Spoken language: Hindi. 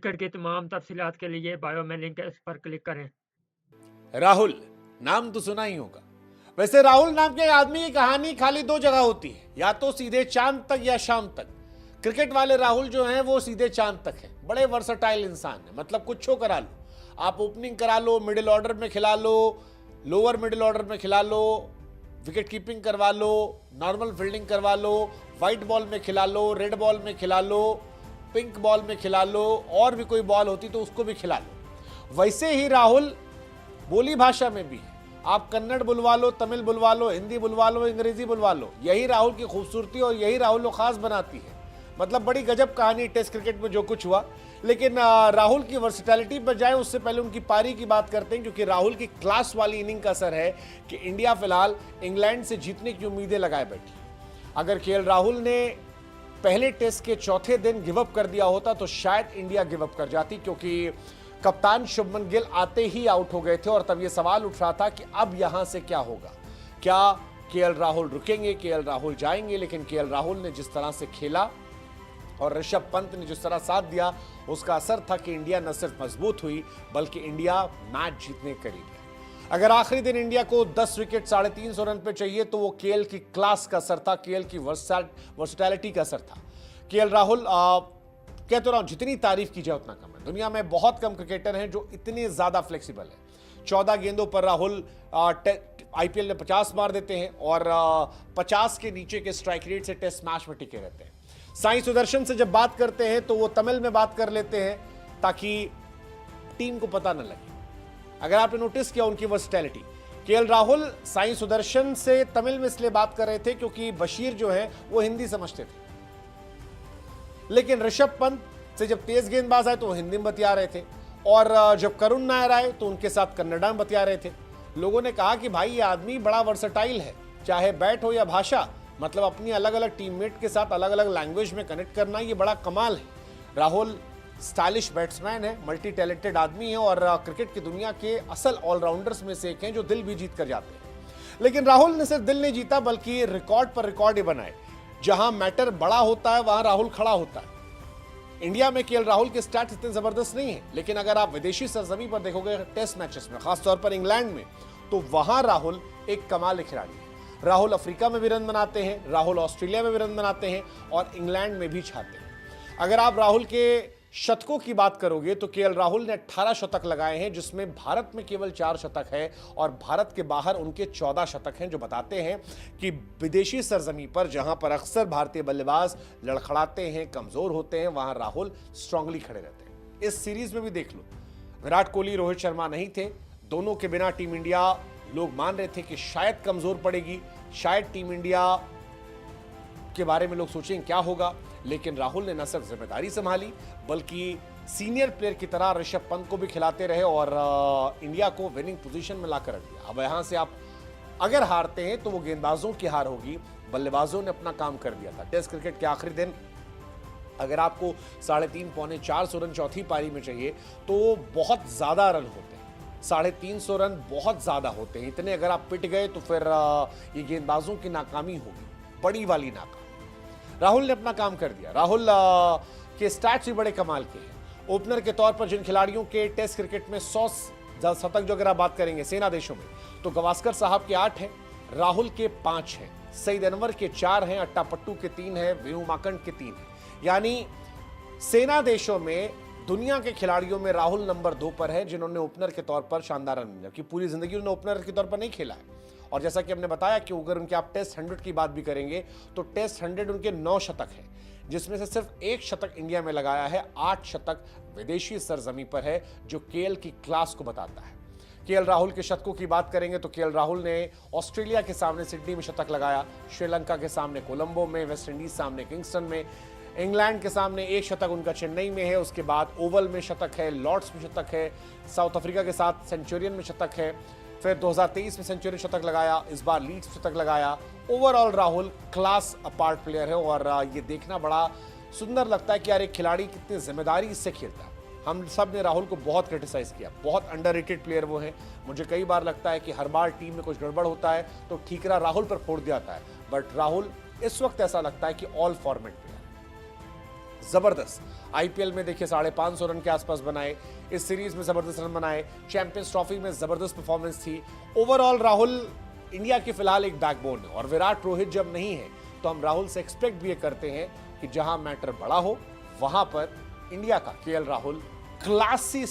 क्रिकेट की तमाम तफसीलात के लिए बायो में लिंक है, इस पर क्लिक करें। राहुल नाम तो सुना ही होगा। वैसे राहुल नाम के आदमी की कहानी खाली दो जगह होती है, या तो सीधे चांद तक या शाम तक। क्रिकेट वाले राहुल जो हैं वो सीधे चांद तक हैं। बड़े वर्सटाइल इंसान है, मतलब कुछ करा लो, आप ओपनिंग करा लो, मिडिल ऑर्डर में खिला लो, लोअर मिडिल ऑर्डर में खिला लो, विकेट कीपिंग करवा लो, नॉर्मल फील्डिंग करवा लो, व्हाइट बॉल में खिला लो, रेड बॉल में खिला लो, पिंक बॉल में खिला लो, और भी कोई बॉल होती तो उसको भी खिला लो। वैसे ही राहुल बोली भाषा में भी है। आप कन्नड़ बुलवा लो, तमिल बुलवा लो, हिंदी बुलवा लो, अंग्रेजी बुलवा लो, यही राहुल की खूबसूरती और यही राहुल को खास बनाती है। मतलब बड़ी गजब कहानी टेस्ट क्रिकेट में जो कुछ हुआ। लेकिन राहुल की वर्सिटैलिटी पर जाए उससे पहले उनकी पारी की बात करते हैं, क्योंकि राहुल की क्लास वाली इनिंग का असर है कि इंडिया फिलहाल इंग्लैंड से जीतने की उम्मीदें लगाए बैठी। अगर केएल राहुल ने पहले टेस्ट के चौथे दिन गिव अप कर दिया होता तो शायद इंडिया गिव अप कर जाती, क्योंकि कप्तान शुभमन गिल आते ही आउट हो गए थे और तब यह सवाल उठ रहा था कि अब यहां से क्या होगा। क्या केएल राहुल रुकेंगे, केएल राहुल जाएंगे? लेकिन केएल राहुल ने जिस तरह से खेला और ऋषभ पंत ने जिस तरह साथ दिया, उसका असर था कि इंडिया न सिर्फ मजबूत हुई बल्कि इंडिया मैच जीतने के करीब है। अगर आखिरी दिन इंडिया को 10 विकेट 350 रन पे चाहिए तो वो केएल की क्लास का असर था, केएल की वर्सटैलिटी का असर था। केएल राहुल कह तो रहा हूं, जितनी तारीफ की जाए उतना कम है। दुनिया में बहुत कम क्रिकेटर हैं जो इतने ज्यादा फ्लेक्सिबल है। 14 गेंदों पर राहुल आईपीएल में 50 मार देते हैं और 50 के नीचे के स्ट्राइक रेट से टेस्ट मैच में टिके रहते हैं। साई सुदर्शन से जब बात करते हैं तो वो तमिल में बात कर लेते हैं ताकि टीम को पता न लगे। अगर आपने नोटिस किया उनकी वर्सटैलिटी, केएल राहुल साई सुदर्शन से तमिल में इसलिए बात कर रहे थे क्योंकि बशीर जो है वो हिंदी समझते थे, लेकिन ऋषभ पंत से जब तेज गेंदबाज आए तो वो हिंदी में बतिया रहे थे, और जब करुण नायर आए तो उनके साथ कन्नड़ा में बतिया रहे थे। लोगों ने कहा कि भाई ये आदमी बड़ा वर्सटाइल है, चाहे बैट हो या भाषा, मतलब अपनी अलग अलग टीममेट के साथ अलग अलग लैंग्वेज में कनेक्ट करना ये बड़ा कमाल है। राहुल स्टाइलिश बैट्समैन है, मल्टी टैलेंटेड आदमी है और क्रिकेट की दुनिया के असल ऑलराउंडर्स में से एक हैं जो दिल भी जीत कर जाते हैं। लेकिन राहुल ने सिर्फ दिल नहीं जीता बल्कि रिकॉर्ड पर रिकॉर्ड ही बनाए। जहां मैटर बड़ा होता है वहां राहुल खड़ा होता है। इंडिया में केएल राहुल के स्टैट्स इतने जबरदस्त नहीं है, लेकिन अगर आप विदेशी सरजमी पर देखोगे टेस्ट मैचेस में, खासतौर पर इंग्लैंड में, तो वहां राहुल एक कमाल खिलाड़ी है। राहुल अफ्रीका में भी रन बनाते हैं, राहुल ऑस्ट्रेलिया में भी रन बनाते हैं और इंग्लैंड में भी छाते हैं। अगर आप राहुल के शतकों की बात करोगे तो केएल राहुल ने 18 शतक लगाए हैं, जिसमें भारत में केवल 4 शतक है और भारत के बाहर उनके 14 शतक हैं, जो बताते हैं कि विदेशी सरजमी पर जहां पर अक्सर भारतीय बल्लेबाज लड़खड़ाते हैं, कमजोर होते हैं, वहां राहुल स्ट्रांगली खड़े रहते हैं। इस सीरीज में भी देख लो, विराट कोहली रोहित शर्मा नहीं थे, दोनों के बिना टीम इंडिया, लोग मान रहे थे कि शायद कमजोर पड़ेगी, शायद टीम इंडिया के बारे में लोग सोचेंगे क्या होगा। लेकिन राहुल ने न सिर्फ जिम्मेदारी संभाली बल्कि सीनियर प्लेयर की तरह ऋषभ पंत को भी खिलाते रहे और इंडिया को विनिंग पोजीशन में लाकर रख दिया। अब यहां से आप अगर हारते हैं तो वो गेंदबाजों की हार होगी, बल्लेबाजों ने अपना काम कर दिया था। टेस्ट क्रिकेट के आखिरी दिन अगर आपको 350 पौने 400 रन चौथी पारी में चाहिए तो बहुत ज्यादा रन होते हैं। 350 रन बहुत ज्यादा होते हैं। इतने अगर आप पिट गए तो फिर ये गेंदबाजों की नाकामी होगी, बड़ी वाली नाकामी। राहुल ने अपना काम कर दिया। राहुल के स्टैट्स भी बड़े कमाल के हैं। ओपनर के तौर पर जिन खिलाड़ियों के टेस्ट क्रिकेट में 100 शतक जो अगर आप बात करेंगे सेना देशों में, तो गवास्कर साहब के 8 हैं, राहुल के 5 हैं, सईद अनवर के 4 हैं, अट्टापट्टू के 3 हैं, वीरू माकंड के 3 हैं। यानी सेना देशों में दुनिया के खिलाड़ियों में राहुल नंबर 2 पर है, जिन्होंने ओपनर के तौर पर शानदार रन दिया, कि पूरी जिंदगी उन्होंने ओपनर के तौर पर नहीं खेला है। और जैसा कि हमने बताया कि अगर उनके आप टेस्ट 100 की बात भी करेंगे तो टेस्ट 100 उनके 9 शतक है, जिसमें से सिर्फ 1 शतक इंडिया में लगाया है, 8 शतक विदेशी सरजमी पर है, जो केएल की क्लास को बताता है। केएल राहुल के शतकों की बात करेंगे तो केएल राहुल ने ऑस्ट्रेलिया के सामने सिडनी में शतक लगाया, श्रीलंका के सामने कोलंबो में, वेस्ट इंडीज सामने किंगस्टन में, इंग्लैंड के सामने 1 शतक उनका चेन्नई में है, उसके बाद ओवल में शतक है, लॉर्ड्स में शतक है, साउथ अफ्रीका के साथ सेंचुरियन में शतक है, फिर 2023 में सेंचुरी शतक लगाया, इस बार लीड्स शतक लगाया। Overall Rahul class apart player है और ये देखना बड़ा सुंदर लगता है कि यार एक खिलाड़ी कितनी जिम्मेदारी से खेलता है। हम सब ने राहुल को बहुत क्रिटिसाइज किया, बहुत अंडररेटेड प्लेयर वो हैं। मुझे कई बार लगता है कि हर बार टीम में कुछ गड़बड़ होता है तो ठीकरा राहुल पर फोड़ दिया जाता है, बट राहुल इस वक्त ऐसा लगता है कि ऑल फॉर्मेट प्लेयर। जबरदस्त। आईपीएल में देखिए 550 रन के आसपास बनाए, इस सीरीज में जबरदस्त रन बनाए, चैंपियंस ट्रॉफी में जबरदस्त परफॉर्मेंस थी। ओवरऑल राहुल इंडिया की फिलहाल एक बैकबोन है और विराट रोहित जब नहीं है तो हम राहुल से एक्सपेक्ट भी ये करते हैं कि जहां मैटर बड़ा हो वहां पर इंडिया का केएल राहुल क्लासी